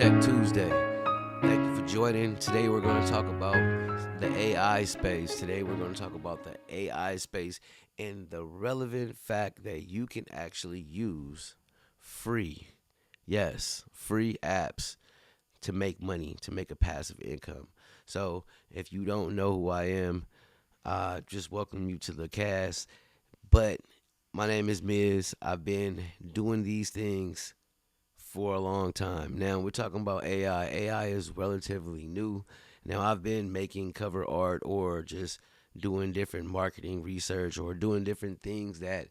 Tech Tuesday. Thank you for joining. Today we're going to talk about the AI space. Today we're going to talk about the AI space and the relevant fact that you can actually use free, yes, free apps to make money, to make a passive income. So if you don't know who I am, just welcome you to the cast. But my name is Miz. I've been doing these things for a long time. Now we're talking about AI. AI is relatively new. Now I've been making cover art or just doing different marketing research or doing different things that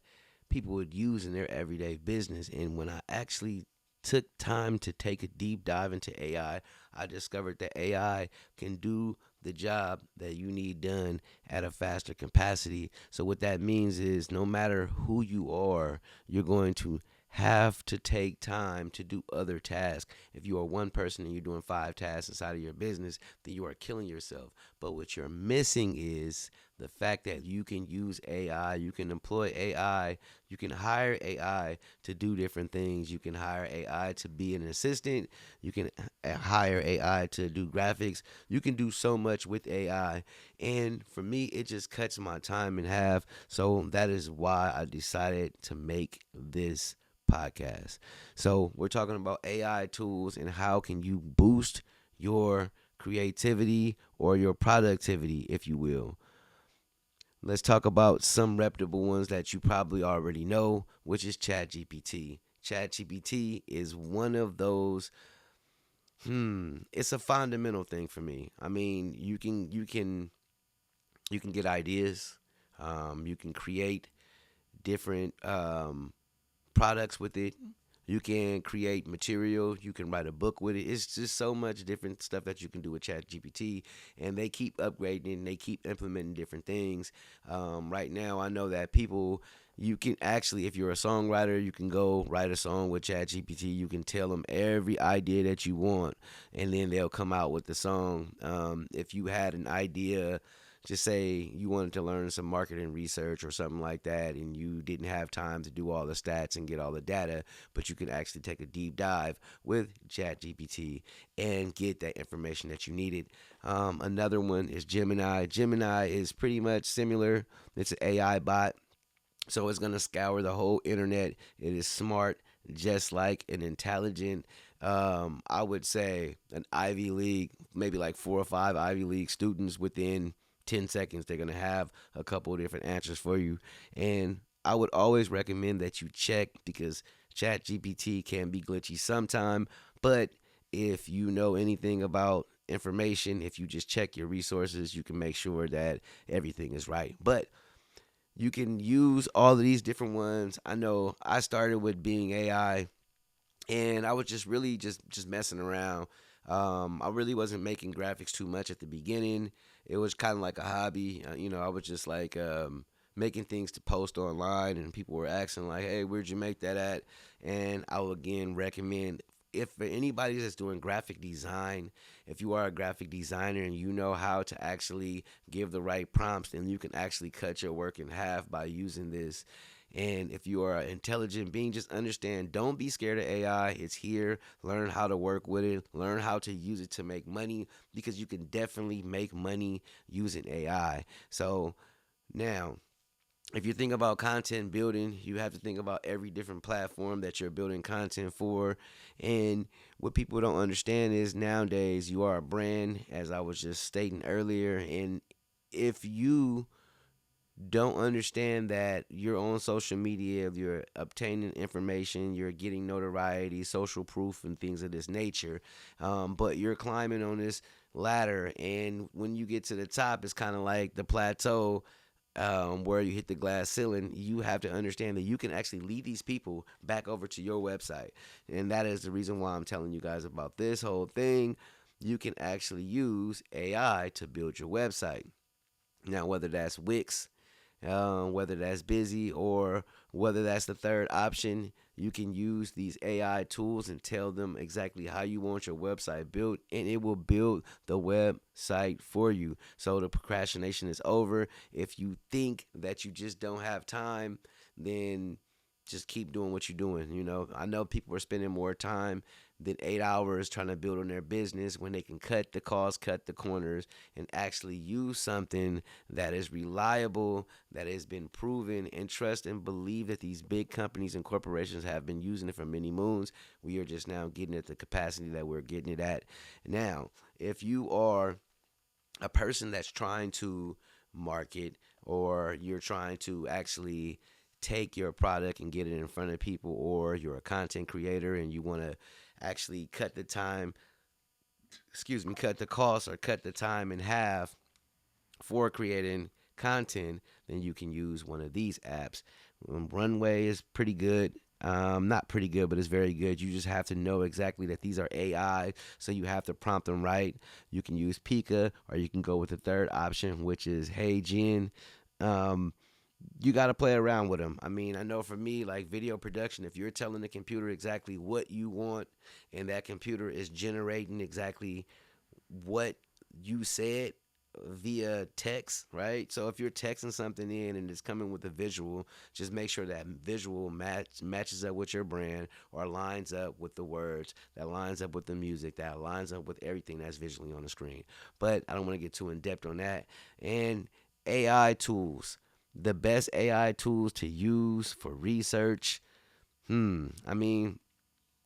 people would use in their everyday business. And when I actually took time to take a deep dive into I discovered that AI can do the job that you need done at a faster capacity. So what that means is no matter who you are, you're going to have to take time to do other tasks. If you are one person and you're doing five tasks inside of your business, then you are killing yourself. But what you're missing is the fact that you can use AI, you can employ AI, you can hire AI to do different things. You can hire AI to be an assistant, you can hire AI to do graphics. You can do so much with AI. And for me, it just cuts my time in half. So that is why I decided to make this podcast. So we're talking about AI tools and how can you boost your creativity or your productivity, if you will. Let's talk about some reputable ones that you probably already know, which is ChatGPT. ChatGPT is one of those. It's a fundamental thing for me. I mean, you can get ideas. You can create different products with it. You can create material. You can write a book with it. It's just so much different stuff that you can do with ChatGPT, and they keep upgrading. And they keep implementing different things. Right now, I know that people. You can actually, if you're a songwriter, you can go write a song with ChatGPT. You can tell them every idea that you want, and then they'll come out with the song. If you had an idea, just say you wanted to learn some marketing research or something like that, and you didn't have time to do all the stats and get all the data, but you can actually take a deep dive with ChatGPT and get that information that you needed. Another one is Gemini. Gemini is pretty much similar. It's an AI bot, so it's going to scour the whole internet. It is smart, just like an intelligent, I would say, an Ivy League, maybe like 4 or 5 Ivy League students within 10 seconds. They're going to have a couple of different answers for you. And I would always recommend that you check because ChatGPT can be glitchy sometime. But if you know anything about information, if you just check your resources, you can make sure that everything is right. But you can use all of these different ones. I know I started with being AI and I was just really just messing around. I really wasn't making graphics too much at the beginning. It was kind of like a hobby. I was just like making things to post online, and people were asking like, "Hey, where'd you make that at?" And I will again recommend if for anybody that's doing graphic design, if you are a graphic designer and you know how to actually give the right prompts, then you can actually cut your work in half by using this. And if you are an intelligent being, just understand, don't be scared of AI. It's here. Learn how to work with it. Learn how to use it to make money because you can definitely make money using AI. So now, if you think about content building, you have to think about every different platform that you're building content for. And what people don't understand is nowadays you are a brand, as I was just stating earlier. And if you don't understand that you're on social media, you're obtaining information, you're getting notoriety, social proof, and things of this nature. But you're climbing on this ladder, and when you get to the top, it's kind of like the plateau. Where you hit the glass ceiling, you have to understand that you can actually lead these people back over to your website. And that is the reason why I'm telling you guys about this whole thing. You can actually use AI to build your website. Now, whether that's Wix, whether that's busy or whether that's the third option, you can use these AI tools and tell them exactly how you want your website built, and it will build the website for you. So the procrastination is over. If you think that you just don't have time, then just keep doing what you're doing. I know people are spending more time than 8 hours trying to build on their business when they can cut the costs, cut the corners, and actually use something that is reliable, that has been proven, and trust and believe that these big companies and corporations have been using it for many moons. We are just now getting at the capacity that we're getting it at. Now, if you are a person that's trying to market, or you're trying to actually take your product and get it in front of people, or you're a content creator and you want to actually cut the time, cut the cost or cut the time in half for creating content, then you can use one of these apps. Runway is pretty good. Not pretty good, but it's very good. You just have to know exactly that these are AI, so you have to prompt them right. You can use Pika, or you can go with the third option, which is Hey Jen. Um, you got to play around with them. I mean, I know for me, like video production, if you're telling the computer exactly what you want, and that computer is generating exactly what you said via text, right? So if you're texting something in and it's coming with a visual, just make sure that visual matches up with your brand, or lines up with the words, that lines up with the music, that lines up with everything that's visually on the screen. But I don't want to get too in depth on that. And AI tools, the best AI tools to use for research. I mean,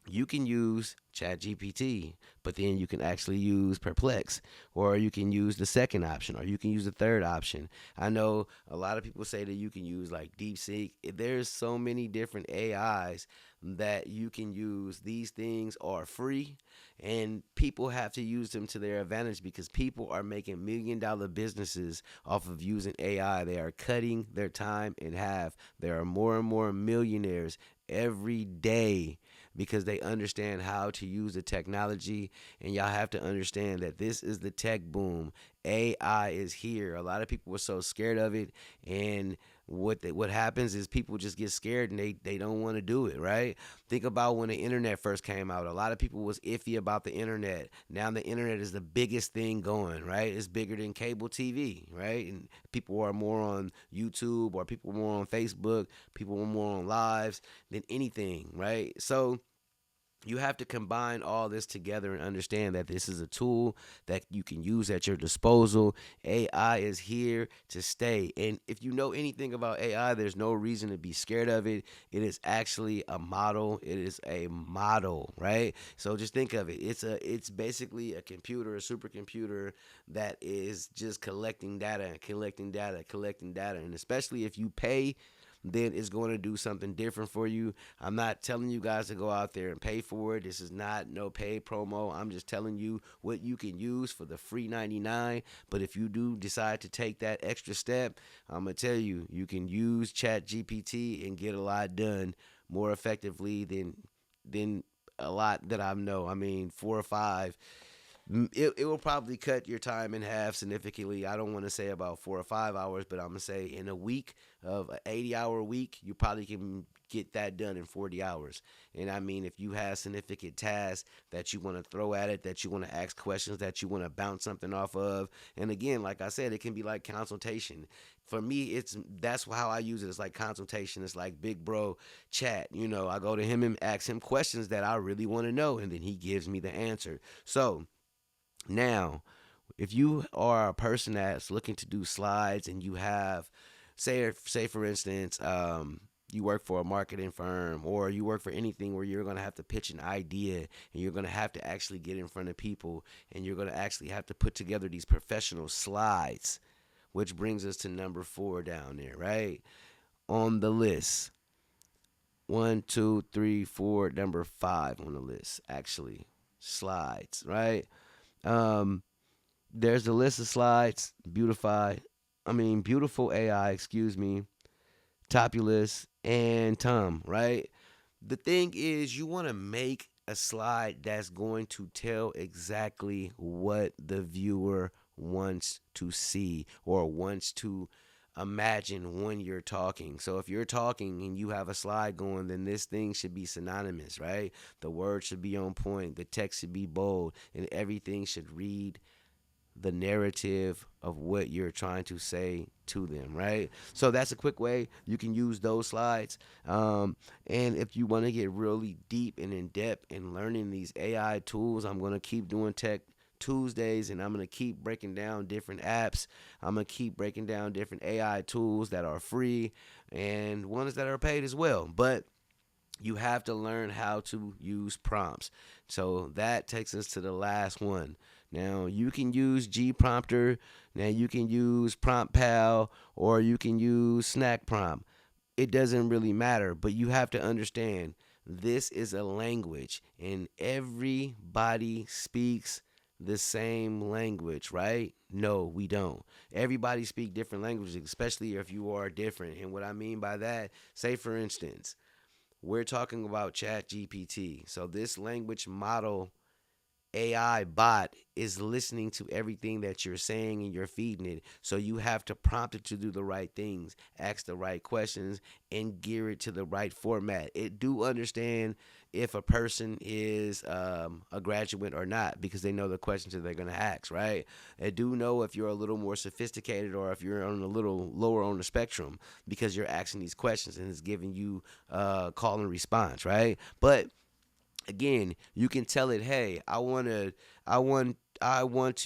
you can use ChatGPT, but then you can actually use Perplex, or you can use the second option, or you can use the third option. I know a lot of people say that you can use like DeepSeek. There's so many different AIs that you can use. These things are free, and people have to use them to their advantage, because people are making $1 million businesses off of using AI. They are cutting their time in half. There are more and more millionaires every day because they understand how to use the technology. And y'all have to understand that this is the tech boom. AI is here. A lot of people were so scared of it, and what happens is people just get scared and they don't want to do it, right? Think about when the internet first came out. A lot of people was iffy about the internet. Now the internet is the biggest thing going, right? It's bigger than cable TV, right? And people are more on YouTube, or people are more on Facebook, people are more on lives than anything, right? So you have to combine all this together and understand that this is a tool that you can use at your disposal. AI is here to stay. And if you know anything about AI, there's no reason to be scared of it. It is actually a model. It is a model, right? So just think of it. It's basically a computer, a supercomputer that is just collecting data and collecting data, collecting data. And especially if you pay, then it's going to do something different for you. I'm not telling you guys to go out there and pay for it. This is not no paid promo. I'm just telling you what you can use for the free 99. But if you do decide to take that extra step, I'm going to tell you, you can use Chat GPT and get a lot done more effectively than a lot that I know. I mean, 4 or 5. It will probably cut your time in half significantly. I don't want to say about 4 or 5 hours, but I'm going to say in a week of an 80-hour week, you probably can get that done in 40 hours. And I mean, if you have significant tasks that you want to throw at it, that you want to ask questions, that you want to bounce something off of. And again, like I said, it can be like consultation. For me, that's how I use it. It's like consultation. It's like big bro chat. I go to him and ask him questions that I really want to know, and then he gives me the answer. So now, if you are a person that's looking to do slides, and you have, say for instance, you work for a marketing firm, or you work for anything where you're going to have to pitch an idea, and you're going to have to actually get in front of people, and you're going to actually have to put together these professional slides, which brings us to number 4 down there, right? On the list. 1, 2, 3, 4, number 5 on the list, actually. Slides, right? Um, there's the list of slides, beautiful AI, excuse me, Topulus, and Tom, right? The thing is, you want to make a slide that's going to tell exactly what the viewer wants to see, or wants to imagine when you're talking. So if you're talking and you have a slide going, then this thing should be synonymous, right? The words should be on point, the text should be bold, and everything should read the narrative of what you're trying to say to them, right? So that's a quick way you can use those slides. And if you want to get really deep and in depth in learning these AI tools, I'm going to keep doing Tech Tuesdays, and I'm going to keep breaking down different apps. I'm going to keep breaking down different AI tools that are free and ones that are paid as well. But you have to learn how to use prompts. So that takes us to the last one. Now you can use G Prompter. Now you can use Prompt Pal, or you can use Snack Prompt. It doesn't really matter, but you have to understand this is a language, and everybody speaks the same language, right? No, we don't. Everybody speak different languages, especially if you are different. And what I mean by that, say for instance, we're talking about Chat GPT. So this language model AI bot is listening to everything that you're saying and you're feeding it. So you have to prompt it to do the right things, ask the right questions, and gear it to the right format. It do understand if a person is a graduate or not, because they know the questions that they're going to ask, right? It do know if you're a little more sophisticated or if you're on a little lower on the spectrum, because you're asking these questions and it's giving you call and response, right? But again, you can tell it, hey, I want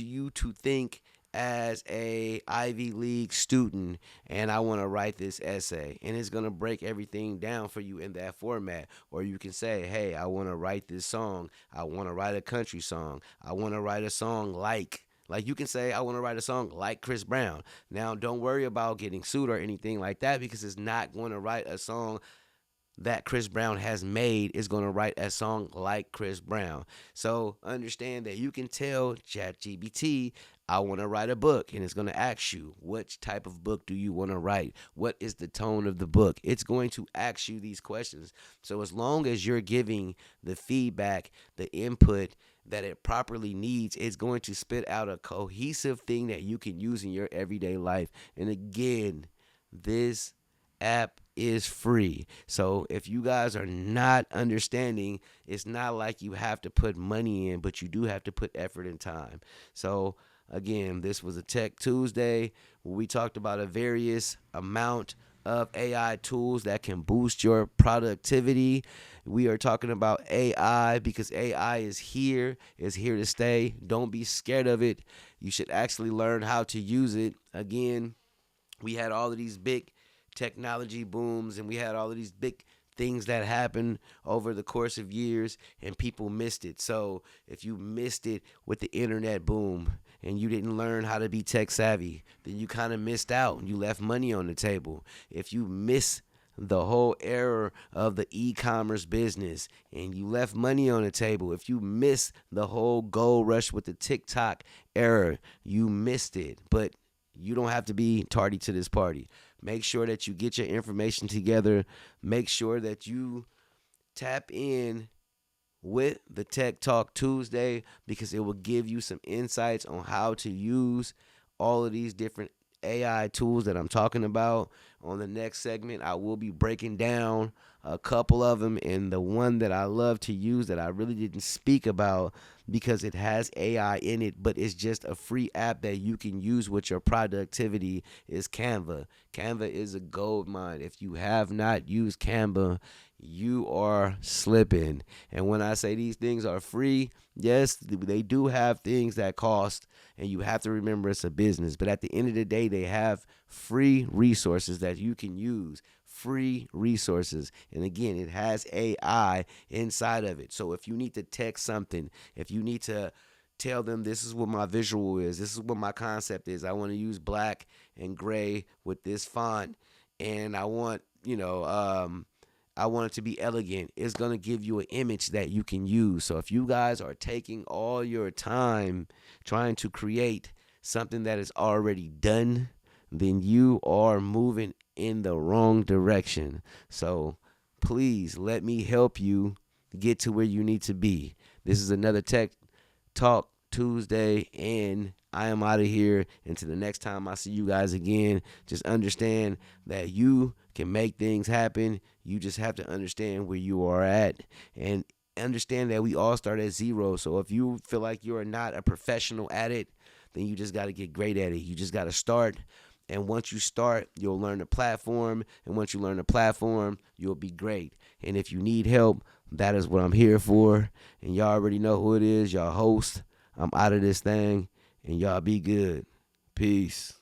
you to think as a Ivy League student, and I want to write this essay, and it's going to break everything down for you in that format. Or you can say, hey, I want to write this song. I want to write a country song. I want to write a song like you can say, I want to write a song like Chris Brown. Now, don't worry about getting sued or anything like that, because it's not going to write a song that Chris Brown has made. Is going to write a song like Chris Brown. So understand that you can tell ChatGPT, I want to write a book, and it's going to ask you, which type of book do you want to write? What is the tone of the book? It's going to ask you these questions. So as long as you're giving the feedback, the input that it properly needs, it's going to spit out a cohesive thing that you can use in your everyday life. And again, this app is free. So if you guys are not understanding, it's not like you have to put money in, but you do have to put effort and time. So again, this was a Tech Tuesday where we talked about a various amount of AI tools that can boost your productivity. We are talking about AI because AI is here to stay. Don't be scared of it. You should actually learn how to use it. Again, we had all of these big technology booms, and we had all of these big things that happened over the course of years, and people missed it. So if you missed it with the internet boom and you didn't learn how to be tech savvy, then you kind of missed out. You left money on the table. If you miss the whole era of the e-commerce business and you left money on the table, if you miss the whole gold rush with the TikTok era, you missed it. But you don't have to be tardy to this party. Make sure that you get your information together. Make sure that you tap in with the Tech Talk Tuesday, because it will give you some insights on how to use all of these different AI tools that I'm talking about. On the next segment, I will be breaking down a couple of them, and the one that I love to use that I really didn't speak about because it has AI in it, but it's just a free app that you can use with your productivity, is Canva. Canva is a gold mine. If you have not used Canva, you are slipping. And when I say these things are free, yes, they do have things that cost, and you have to remember it's a business. But at the end of the day, they have free resources that you can use. Free resources. And again, it has AI inside of it. So if you need to text something, if you need to tell them this is what my visual is, this is what my concept is, I want to use black and gray with this font, and I want, I want it to be elegant, it's going to give you an image that you can use. So if you guys are taking all your time trying to create something that is already done, then you are moving in the wrong direction. So please let me help you get to where you need to be. This is another Tech Talk Tuesday, and I am out of here. Until the next time I see you guys again, just understand that you can make things happen. You just have to understand where you are at, and understand that we all start at zero. So if you feel like you are not a professional at it, then you just got to get great at it. You just got to start. And once you start, you'll learn the platform. And once you learn the platform, you'll be great. And if you need help, that is what I'm here for. And y'all already know who it is. Y'all host. I'm out of this thing. And y'all be good. Peace.